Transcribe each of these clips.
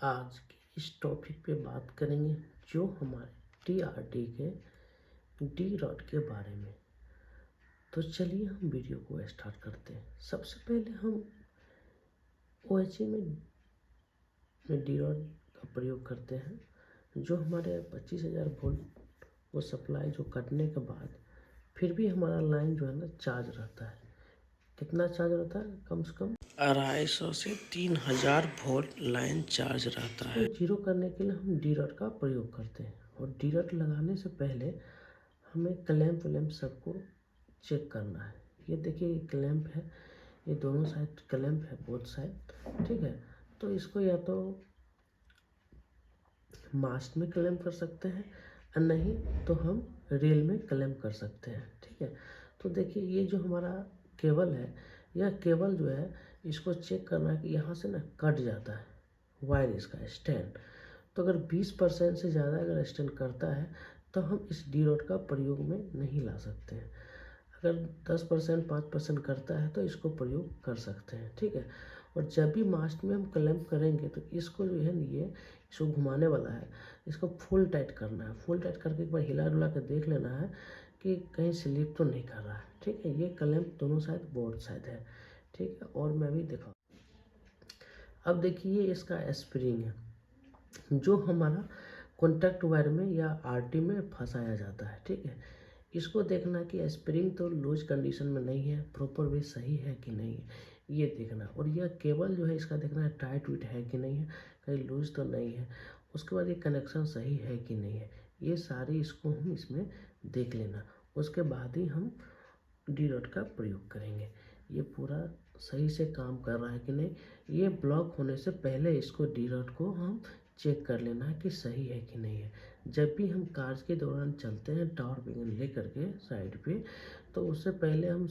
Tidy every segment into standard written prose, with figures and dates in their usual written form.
आज के इस टॉपिक पे बात करेंगे जो हमारे टीआरटी के डी रॉड के बारे में। तो चलिए हम वीडियो को स्टार्ट करते हैं। सबसे पहले हम ओएचई में डी रॉड का प्रयोग करते हैं, जो हमारे 25,000 वोल्ट वो सप्लाई जो कटने के बाद फिर भी हमारा लाइन जो है ना चार्ज रहता है। कितना चार्ज रहता है? कम से कम 250 से 3,000 वोल्ट लाइन चार्ज रहता है। तो जीरो करने के लिए हम डी रॉड का प्रयोग करते हैं, और डी रॉड लगाने से पहले हमें क्लैंप सबको चेक करना है। ये देखिए, ये क्लैंप है, ये दोनों साइड क्लैंप है, बोथ साइड, ठीक है। तो इसको या तो मास्ट में क्लैंप कर सकते हैं, और नहीं तो हम रेल में क्लैंप कर सकते हैं, ठीक है। तो देखिए, ये जो हमारा केबल है, यह केबल जो है इसको चेक करना है कि यहाँ से ना कट जाता है वायर, इसका स्टैंड। तो अगर 20% से ज़्यादा अगर स्टैंड करता है तो हम इस डी रॉड का प्रयोग में नहीं ला सकते हैं। अगर 10% 5% करता है तो इसको प्रयोग कर सकते हैं, ठीक है। और जब भी मास्ट में हम क्लैंप करेंगे तो इसको जो है ये इसको घुमाने वाला है, इसको फुल टाइट करना है। फुल टाइट करके एक बार हिला डुला के देख लेना है कि कहीं स्लिप तो नहीं कर रहा है, ठीक है। ये क्लैंप दोनों साइड बोर्ड साइड है, ठीक है। और मैं भी दिखाऊँ। अब देखिए, इसका स्प्रिंग है जो हमारा कॉन्टैक्ट वायर में या आरटी में फंसाया जाता है, ठीक है। इसको देखना कि स्प्रिंग तो लूज कंडीशन में नहीं है, प्रॉपर वे सही है कि नहीं है, ये देखना। और यह केबल जो है इसका देखना है टाइट विट है कि नहीं है, कहीं लूज तो नहीं है। उसके बाद ये कनेक्शन सही है कि नहीं है, ये सारी इसको हम इसमें देख लेना। उसके बाद ही हम डी रॉड का प्रयोग करेंगे। ये पूरा सही से काम कर रहा है कि नहीं, ये ब्लॉक होने से पहले इसको डी रॉड को हम चेक कर लेना है कि सही है कि नहीं है। जब भी हम कार्य के दौरान चलते हैं टावर पिन ले करके साइड पे, तो उससे पहले हम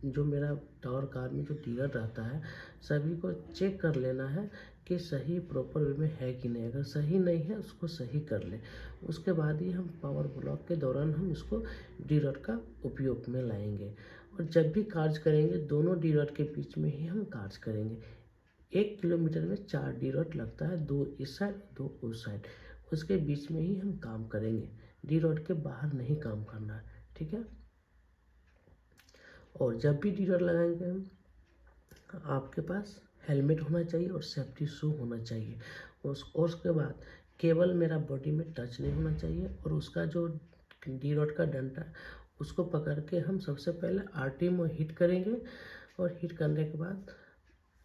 जो मेरा टावर कार में जो डी रॉड रहता है सभी को चेक कर लेना है कि सही प्रॉपर वे में है कि नहीं। अगर सही नहीं है उसको सही कर ले, उसके बाद ही हम पावर ब्लॉक के दौरान हम इसको डी रॉड का उपयोग में लाएंगे। और जब भी कार्य करेंगे दोनों डी रॉड के बीच में ही हम कार्य करेंगे। 1 किलोमीटर में 4 डी रॉड लगता है, 2 इस साइड 2 उस साइड, उसके बीच में ही हम काम करेंगे। डी रॉड के बाहर नहीं काम करना है, ठीक है। और जब भी डी रॉड लगाएंगे हम, आपके पास हेलमेट होना चाहिए और सेफ्टी शू होना चाहिए। और उसके बाद केबल मेरा बॉडी में टच नहीं होना चाहिए, और उसका जो डी रॉड का डंडा उसको पकड़ के हम सबसे पहले आरटी में हिट करेंगे, और हिट करने के बाद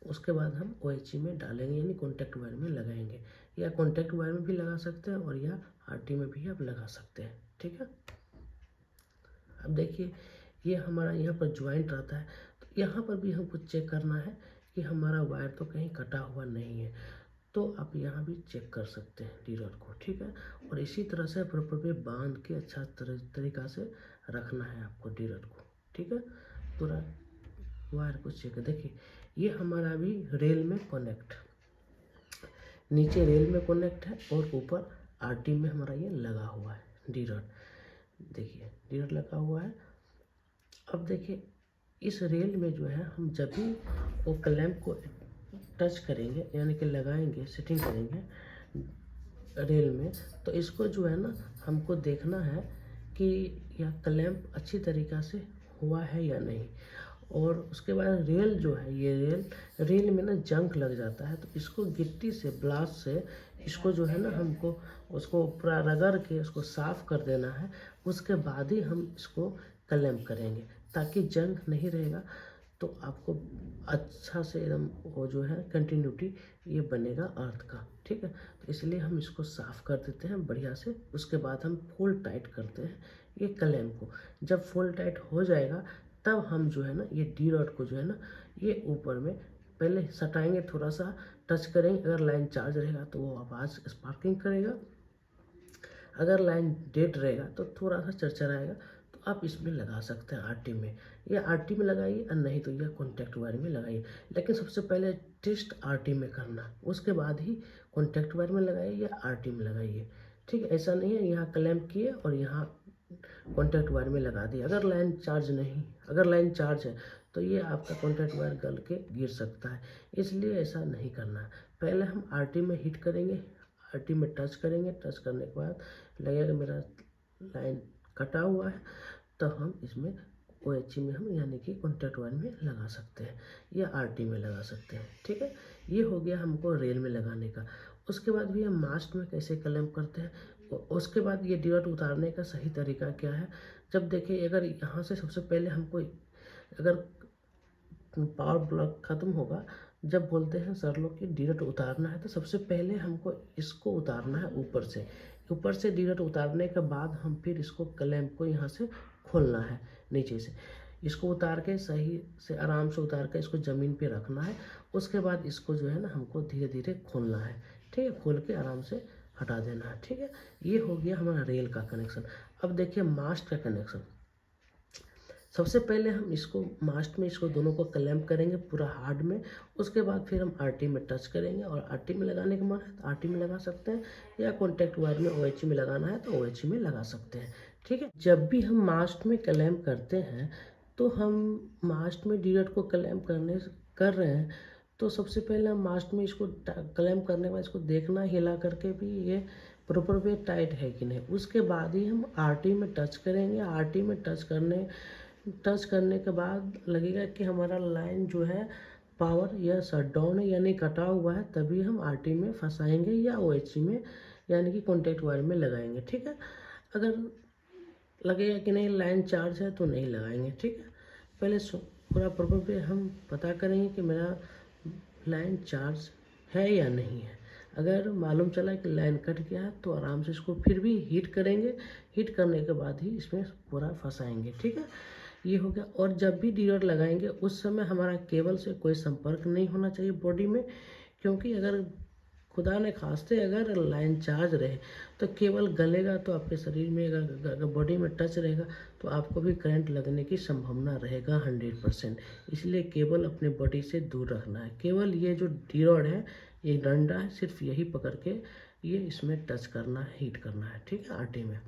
उसके बाद हम ओएचई में डालेंगे, यानी कॉन्टैक्ट वायर में लगाएंगे। या कॉन्टैक्ट वायर में भी लगा सकते हैं और या आरटी में भी आप लगा सकते हैं, ठीक है। अब देखिए, ये हमारा यहाँ पर ज्वाइंट रहता है, तो यहाँ पर भी हमको चेक करना है कि हमारा वायर तो कहीं कटा हुआ नहीं है। तो आप यहाँ भी चेक कर सकते हैं डी रॉड को, ठीक है। और इसी तरह से प्रॉपर पे बांध के अच्छा तरीका से रखना है आपको डी रॉड को, ठीक है। पूरा वायर को चेक देखिए, ये हमारा भी रेल में कनेक्ट, नीचे रेल में कनेक्ट है और ऊपर आरटी में हमारा ये लगा हुआ है डी रॉड। देखिए, डी रॉड लगा हुआ है। अब देखिए, इस रेल में जो है हम जब भी वो क्लैंप को टच करेंगे, यानी कि लगाएंगे, सेटिंग करेंगे रेल में, तो इसको जो है ना हमको देखना है कि यह क्लैंप अच्छी तरीक़ा से हुआ है या नहीं। और उसके बाद रेल जो है, ये रेल में ना जंक लग जाता है, तो इसको गिट्टी से ब्लास्ट से इसको जो है ना हमको उसको पूरा रगड़ के उसको साफ़ कर देना है। उसके बाद ही हम इसको क्लैंप करेंगे, ताकि जंग नहीं रहेगा, तो आपको अच्छा से एकदम वो जो है कंटिन्यूटी ये बनेगा अर्थ का, ठीक है। तो इसलिए हम इसको साफ़ कर देते हैं बढ़िया से। उसके बाद हम फुल टाइट करते हैं ये क्लैंप को। जब फुल टाइट हो जाएगा तब हम जो है ना ये डी रॉड को जो है ना ये ऊपर में पहले सटाएंगे, थोड़ा सा टच करेंगे। अगर लाइन चार्ज रहेगा तो वो आवाज़ स्पार्किंग करेगा, अगर लाइन डेड रहेगा तो थोड़ा सा चरचराएगा। तो आप इसमें लगा सकते हैं आरटी में, या आरटी में लगाइए, और नहीं तो यह कॉन्टैक्ट वायर में लगाइए। लेकिन सबसे पहले टेस्ट आरटी में करना, उसके बाद ही कॉन्टैक्ट वायर में लगाइए या आरटी में लगाइए, ठीक है। ऐसा नहीं है यहाँ क्लैंप किए और यहाँ कॉन्टैक्ट वायर में लगा दिए। अगर लाइन चार्ज है तो ये आपका कॉन्टैक्ट वायर गल के गिर सकता है, इसलिए ऐसा नहीं करना है। पहले हम आरटी में हिट करेंगे, आरटी में टच करेंगे, टच करने के बाद लगेगा मेरा लाइन कटा हुआ है, तो हम इसमें OHE में हम यानी कि कॉन्टैक्ट वायर में लगा सकते हैं या आरटी में लगा सकते हैं। ठीक है, ये हो गया हमको रेल में लगाने का। उसके बाद भी हम मास्ट में कैसे क्लैंप करते हैं, उसके बाद ये डिवट उतारने का सही तरीका क्या है। जब देखिए अगर यहाँ से सबसे पहले हमको अगर पावर ब्लॉक ख़त्म होगा, जब बोलते हैं सर लोग कि डिवट उतारना है, तो सबसे पहले हमको इसको उतारना है ऊपर से। ऊपर से डिवट उतारने के बाद हम फिर इसको क्लैंप को यहाँ से खोलना है नीचे से। इसको उतार के सही से आराम से उतार के इसको ज़मीन पे रखना है। उसके बाद इसको जो है ना हमको धीरे धीरे खोलना है। ठीक है, खोल के आराम से हटा देना है। ठीक है, ये हो गया हमारा रेल का कनेक्शन। अब देखिए मास्ट का कनेक्शन। सबसे पहले हम इसको मास्ट में इसको दोनों को क्लैंप करेंगे पूरा हार्ड में। उसके बाद फिर हम आरटी में टच करेंगे, और आरटी में लगाने का मन है तो आरटी में लगा सकते हैं, या कॉन्टैक्ट वायर में OHE में लगाना है तो OHE में लगा सकते हैं। ठीक है, जब भी हम मास्ट में क्लैंप करते हैं तो हम मास्ट में डिवट को क्लैंप कर रहे हैं, तो सबसे पहले हम मास्ट में इसको क्लैंप करने के बाद इसको देखना, हिला करके भी ये प्रॉपर वे टाइट है कि नहीं। उसके बाद ही हम आरटी में टच करेंगे। आरटी में टच करने के बाद लगेगा कि हमारा लाइन जो है पावर या शट डाउन है यानी कटा हुआ है, तभी हम आरटी में फंसाएंगे या OHE में यानी कि कॉन्टैक्ट वायर में लगाएंगे। ठीक है, अगर लगेगा कि नहीं लाइन चार्ज है तो नहीं लगाएंगे। ठीक है, पहले पूरा प्रॉपर पे हम पता करेंगे कि मेरा लाइन चार्ज है या नहीं है। अगर मालूम चला कि लाइन कट गया है तो आराम से इसको फिर भी हीट करेंगे। हीट करने के बाद ही इसमें पूरा फंसाएंगे। ठीक है, ये हो गया। और जब भी डिवट लगाएंगे उस समय हमारा केबल से कोई संपर्क नहीं होना चाहिए बॉडी में, क्योंकि अगर खुदा ने खास्ते अगर लाइन चार्ज रहे तो केबल गलेगा, तो आपके शरीर में अगर बॉडी में टच रहेगा तो आपको भी करंट लगने की संभावना रहेगा 100%। इसलिए केबल अपने बॉडी से दूर रखना है। केवल ये जो डिवट है, ये डंडा है, सिर्फ यही पकड़ के ये इसमें टच करना है, हीट करना है। ठीक है, आटे में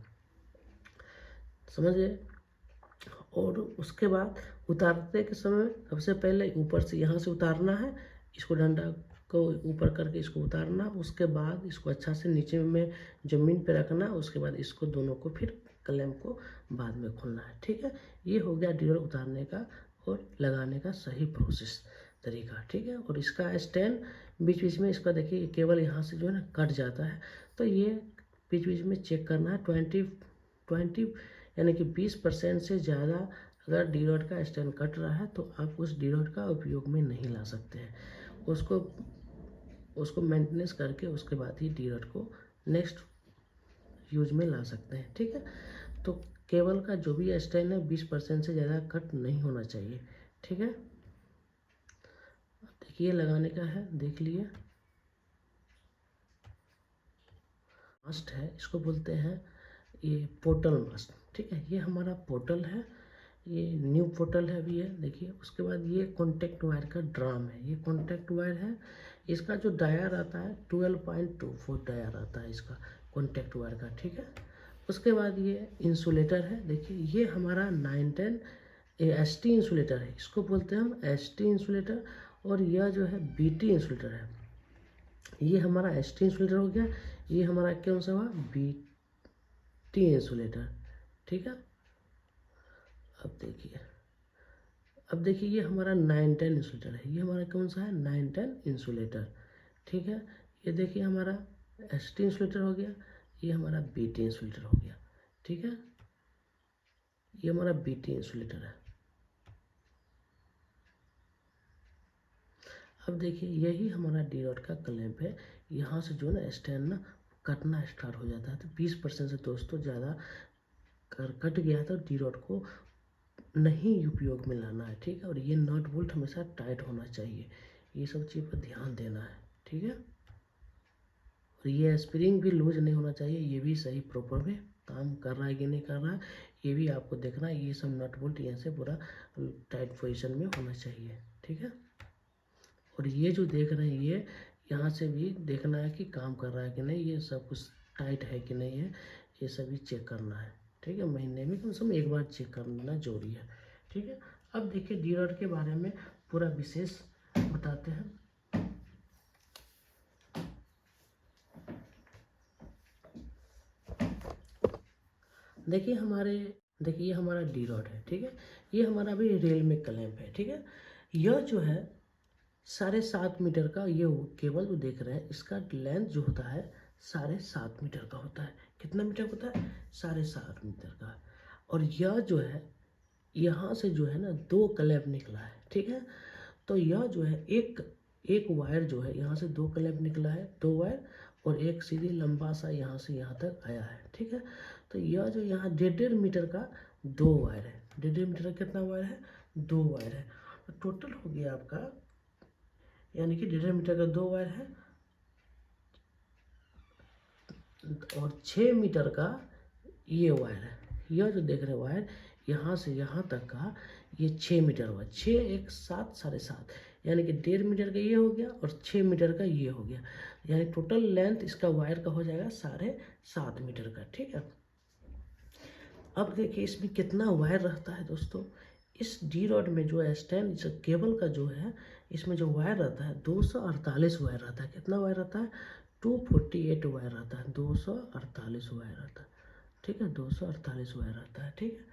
समझ गए। और उसके बाद उतारते के समय सबसे पहले ऊपर से यहाँ से उतारना है, इसको डंडा को ऊपर करके इसको उतारना। उसके बाद इसको अच्छा से नीचे में ज़मीन पे रखना। उसके बाद इसको दोनों को फिर क्लैंप को बाद में खोलना है। ठीक है, ये हो गया डिवट उतारने का और लगाने का सही प्रोसेस तरीका। ठीक है, और इसका स्टैंड बीच बीच में इसका देखिए केबल यहाँ से जो है ना कट जाता है, तो ये बीच बीच में चेक करना है। 20 यानी कि 20% से ज़्यादा अगर डिवट का स्टैंड कट रहा है तो आप उस डिवट का उपयोग में नहीं ला सकते हैं। उसको मेंटेनेंस करके उसके बाद ही डिवट को नेक्स्ट यूज में ला सकते हैं। ठीक है, तो केबल का जो भी स्टैंड है 20% से ज़्यादा कट नहीं होना चाहिए। ठीक है, देखिए लगाने का है, देख लिए। मास्ट है, इसको बोलते हैं ये पोर्टल मास्ट। ठीक है, ये हमारा पोर्टल है, ये न्यू पोर्टल है अभी है। देखिए उसके बाद ये कॉन्टैक्ट वायर का ड्राम है, ये कॉन्टैक्ट वायर है। इसका जो डायर आता है 12.24 डायर आता है इसका कॉन्टैक्ट वायर का। ठीक है, उसके बाद ये इंसुलेटर है। देखिए ये हमारा 910 ST इंसुलेटर है, इसको बोलते हैं हम ST इंसुलेटर। और यह जो है BT इंसुलेटर है। ये हमारा ST इंसुलेटर हो गया। ये हमारा कौन सा हुआ, BT इंसुलेटर। ठीक है, अब देखिए ये हमारा 910 इंसुलेटर है। ये हमारा कौन सा है, 910 इंसुलेटर। ठीक है, ये देखिए हमारा ST इंसुलेटर हो गया, ये हमारा BT इंसुलेटर हो गया। ठीक है, ये हमारा BT इंसुलेटर है। अब देखिए यही हमारा डिवट का क्लैंप है। यहाँ से जो ना स्टैंड ना कटना स्टार्ट हो जाता है, तो 20% से दोस्तों ज़्यादा कट गया तो डिवट को नहीं उपयोग में लाना है। ठीक है, और ये नट बोल्ट हमेशा टाइट होना चाहिए, ये सब चीज़ पर ध्यान देना है। ठीक है, और ये स्प्रिंग भी लूज नहीं होना चाहिए, ये भी सही प्रॉपर में काम कर रहा है कि नहीं कर रहा है, ये भी आपको देखना है। ये सब नट बोल्ट यहाँ से पूरा टाइट पोजीशन में होना चाहिए। ठीक है, और ये जो देख रहे हैं ये यहाँ से भी देखना है कि काम कर रहा है कि नहीं, ये सब कुछ टाइट है कि नहीं है, ये सभी चेक करना है। ठीक है, महीने में कम से कम एक बार चेक करना जरूरी है। ठीक है, अब देखिए डी रॉड के बारे में पूरा विशेष बताते हैं। देखिए ये हमारा डी रॉड है, ठीक है। ये हमारा अभी रेल में क्लैंप है, ठीक है। यह जो है 7.5 मीटर का ये केबल जो देख रहे हैं, इसका लेंथ जो होता है 7.5 मीटर का होता है। कितना मीटर होता है? 7.5 मीटर का। और यह जो है यहाँ से जो है ना 2 क्लैंप निकला है, ठीक है। तो यह जो है एक वायर जो है यहाँ से 2 क्लैंप निकला है, 2 वायर, और एक सीधी लंबा सा यहाँ से यहाँ तक आया है, ठीक है। तो यह जो यहाँ 1.5 मीटर का 2 वायर है। 1.5 मीटर का कितना वायर है? 2 वायर है। तो टोटल हो गया आपका, यानी कि 1.5 मीटर का 2 वायर है और 6 मीटर का ये वायर है। यह जो देख रहे वायर यहाँ से यहाँ तक का ये 6 मीटर हुआ। 6 एक 7 7.5, यानी कि 1.5 मीटर का ये हो गया और 6 मीटर का ये हो गया, यानी टोटल लेंथ इसका वायर का हो जाएगा 7.5 मीटर का, ठीक है। अब देखिए इसमें कितना वायर रहता है दोस्तों। इस डी रॉड में जो स्टैंड केबल का जो है, इसमें जो वायर रहता है 248 वायर रहता है। कितना वायर रहता है? 248 वायर रहता है, 248 वायर रहता है, ठीक है। 248 वायर रहता है, ठीक है।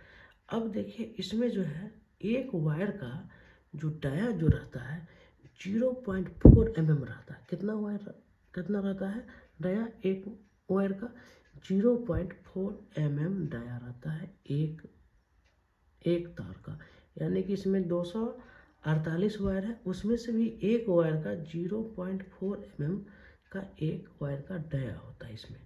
अब देखिए इसमें जो है एक वायर का जो डाया जो रहता है 0.4 mm रहता है। कितना रहता है डाया? एक वायर का 0.4 mm डाया रहता है एक तार का, यानी कि इसमें 248 वायर है, उसमें से भी एक वायर का 0.4 mm का एक वायर का डाया होता है इसमें,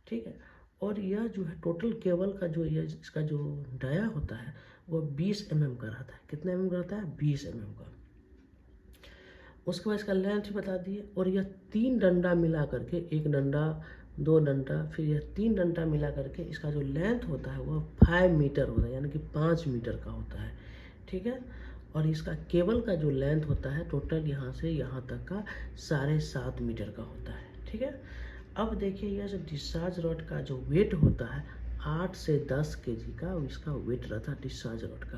ठीक है। और यह जो है टोटल केबल का जो ये इसका जो डाया होता है वो 20 mm का रहता है। कितना mm का रहता है? 20 mm का। उसके बाद इसका लेंथ बता दिए। और यह 3 डंडा मिला करके, एक डंडा, 2 डंडा, फिर यह 3 डंडा मिला करके इसका जो लेंथ होता है वह 5 मीटर होता है, यानी कि 5 मीटर का होता है, ठीक है। और इसका केबल का जो लेंथ होता है टोटल यहाँ से यहाँ तक का 7.5 मीटर का होता है, ठीक है। अब देखिए यह जो डिस्चार्ज रॉड का जो वेट होता है 8 से 10 kg का इसका वेट रहता है डिस्चार्ज रॉड का।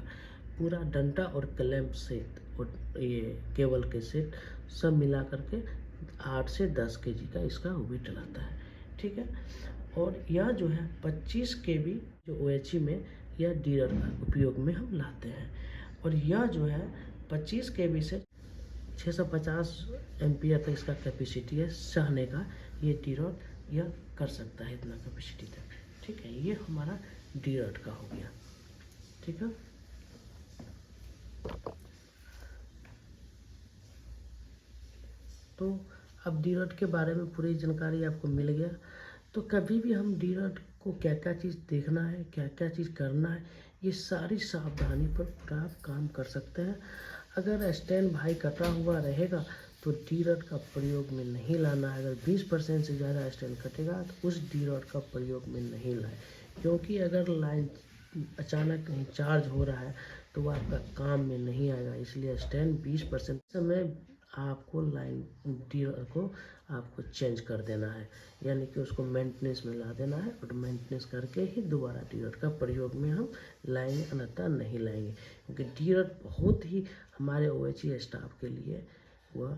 पूरा डंडा और क्लैंप सेट और ये केबल के सेट सब मिला करके 8 से 10 kg का इसका वेट रहता है, ठीक है। और यह जो है 25 kV जो OHE में यह डीलर का उपयोग में हम लाते हैं। और यह जो है 25 kV से 650 एम्पियर तक इसका कैपेसिटी है सहने का। ये डी रॉड यह कर सकता है इतना कैपेसिटी तक, ठीक है। ये हमारा डी रॉड का हो गया, ठीक है। तो अब डी रॉड के बारे में पूरी जानकारी आपको मिल गया। तो कभी भी हम डी रॉड को क्या क्या चीज़ देखना है, क्या क्या चीज़ करना है, ये सारी सावधानी पर पूरा आप काम कर सकते हैं। अगर स्टैंड बाई कटा हुआ रहेगा तो डी रॉड का प्रयोग में नहीं लाना है। अगर 20% से ज़्यादा स्टैंड कटेगा तो उस डी रॉड का प्रयोग में नहीं लाए, क्योंकि अगर लाइन अचानक कहीं चार्ज हो रहा है तो वह आपका काम में नहीं आएगा। इसलिए स्टैंड 20% समय आपको लाइन डी रॉड को आपको चेंज कर देना है, यानी कि उसको मेंटेनेंस में ला देना है और मेंटेनेंस करके ही दोबारा डी रॉड का प्रयोग में हम लाएंगे, अन्यथा नहीं लाएंगे। क्योंकि डी रॉड बहुत ही हमारे OHE स्टाफ के लिए वह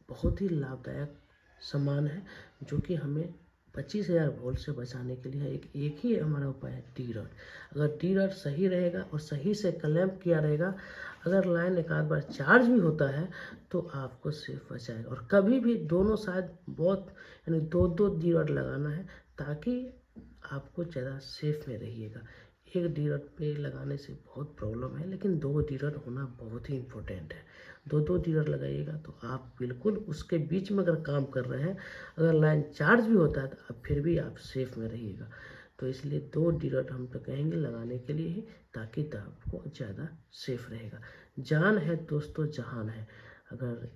बहुत ही लाभदायक सामान है, जो कि हमें 25,000 वोल्ट से बचाने के लिए एक ही हमारा उपाय है डी रॉड। अगर डी रॉड सही रहेगा और सही से क्लैंप किया रहेगा, अगर लाइन एक आध बार चार्ज भी होता है तो आपको सेफ बचाएगा। और कभी भी दोनों साइड बहुत, यानी 2-2 डी रॉड लगाना है, ताकि आपको ज़्यादा सेफ में रहिएगा। एक डी रॉड पे लगाने से बहुत प्रॉब्लम है, लेकिन 2 डी रॉड होना बहुत ही इम्पोर्टेंट है। 2-2 डी रॉड लगाइएगा तो आप बिल्कुल उसके बीच में अगर काम कर रहे हैं, अगर लाइन चार्ज भी होता है तो आप फिर भी आप सेफ में रहिएगा। तो इसलिए 2 डी रॉड हम तो कहेंगे लगाने के लिए ही, ताकि तो आपको ज़्यादा सेफ रहेगा। जान है दोस्तों, जहान है। अगर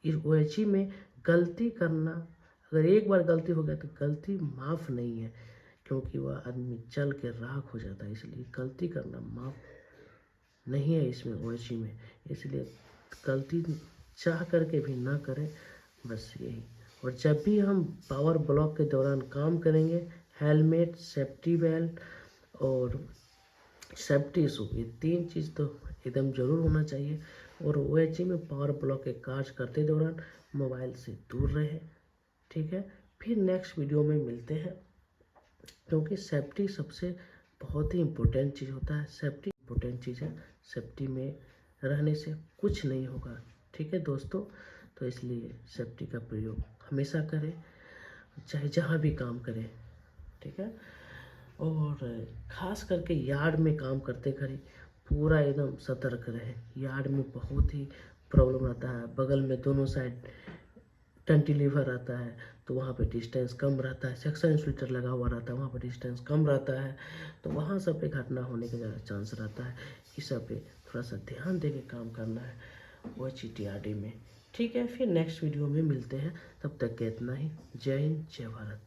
इस OHE में गलती करना, अगर एक बार गलती हो गया तो गलती माफ़ नहीं है, क्योंकि वह आदमी जल के राख हो जाता है। इसलिए गलती करना माफ़ नहीं है इसमें OHE में। इसलिए गलती चाह करके भी ना करें, बस यही। और जब भी हम पावर ब्लॉक के दौरान काम करेंगे, हेलमेट, सेफ्टी बेल्ट और सेफ्टी इशू, ये 3 चीज़ तो एकदम ज़रूर होना चाहिए। और OHE में पावर ब्लॉक के कार्य करते दौरान मोबाइल से दूर रहे, ठीक है। फिर नेक्स्ट वीडियो में मिलते हैं, क्योंकि सेफ्टी सबसे बहुत ही इम्पोर्टेंट चीज़ होता है। सेफ्टी इम्पोर्टेंट चीज़ है, सेफ्टी में रहने से कुछ नहीं होगा, ठीक है दोस्तों। तो इसलिए सेफ्टी का प्रयोग हमेशा करें, चाहे जहाँ भी काम करें, ठीक है। और ख़ास करके यार्ड में काम करते घड़ी पूरा एकदम सतर्क रहे। यार्ड में बहुत ही प्रॉब्लम आता है, बगल में दोनों साइड कैंटिलीवर आता है, तो वहाँ पे डिस्टेंस कम रहता है। सेक्शन इंसुलेटर लगा हुआ रहता है, वहाँ पे डिस्टेंस कम रहता है, तो वहाँ सब पे घटना होने का ज़्यादा चांस रहता है। इस सब पे थोड़ा सा ध्यान दे के काम करना है OHE में, ठीक है। फिर नेक्स्ट वीडियो में मिलते हैं, तब तक के इतना ही। जय हिंद, जय भारत।